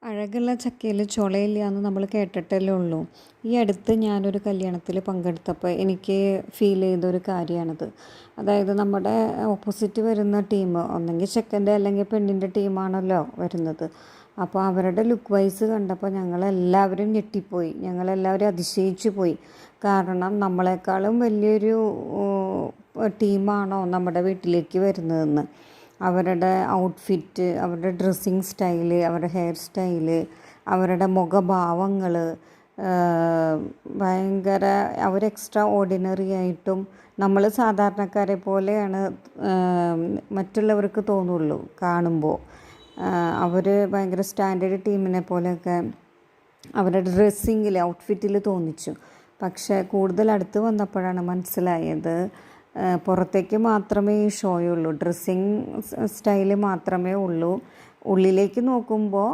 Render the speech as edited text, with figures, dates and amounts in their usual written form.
അഴകുള്ള ചക്കയിൽ ചുളയില്ല എന്ന് നമ്മൾ കേട്ടിട്ടല്ലേ ഉള്ളൂ. ഈ അടുത്ത് ഞാനൊരു കല്യാണത്തിൽ പങ്കെടുത്തപ്പോൾ എനിക്ക് ഫീൽ ചെയ്തൊരു കാര്യമാണിത്. അതായത് നമ്മുടെ ഓപ്പോസിറ്റ് വരുന്ന ടീം ഒന്നെങ്കിൽ ചെക്കൻ്റെ അല്ലെങ്കിൽ പെണ്ണിൻ്റെ ടീമാണല്ലോ വരുന്നത്. അപ്പോൾ അവരുടെ ലുക്ക് വൈസ് കണ്ടപ്പോൾ ഞങ്ങളെല്ലാവരും ഞെട്ടിപ്പോയി, ഞങ്ങളെല്ലാവരും അതിശയിച്ചു പോയി. കാരണം നമ്മളെക്കാളും വലിയൊരു ടീമാണോ നമ്മുടെ വീട്ടിലേക്ക് വരുന്നതെന്ന്. അവരുടെ ഔട്ട്ഫിറ്റ്, അവരുടെ ഡ്രസ്സിങ് സ്റ്റൈല്, അവരുടെ ഹെയർ സ്റ്റൈല്, അവരുടെ മുഖഭാവങ്ങൾ ഭയങ്കര അവർ എക്സ്ട്രാ ഓർഡിനറി ആയിട്ടും നമ്മൾ സാധാരണക്കാരെ പോലെയാണ് മറ്റുള്ളവർക്ക് തോന്നുള്ളൂ കാണുമ്പോൾ. അവർ ഭയങ്കര സ്റ്റാൻഡേർഡ് ടീമിനെ പോലെയൊക്കെ അവരുടെ ഡ്രസ്സിങ്ങിൽ, ഔട്ട്ഫിറ്റിൽ തോന്നിച്ചു. പക്ഷേ കൂടുതൽ അടുത്ത് വന്നപ്പോഴാണ് മനസ്സിലായത് പുറത്തേക്ക് മാത്രമേ ഈ ഷോയുള്ളൂ, ഡ്രസ്സിങ് സ്റ്റൈല് മാത്രമേ ഉള്ളൂ. ഉള്ളിലേക്ക് നോക്കുമ്പോൾ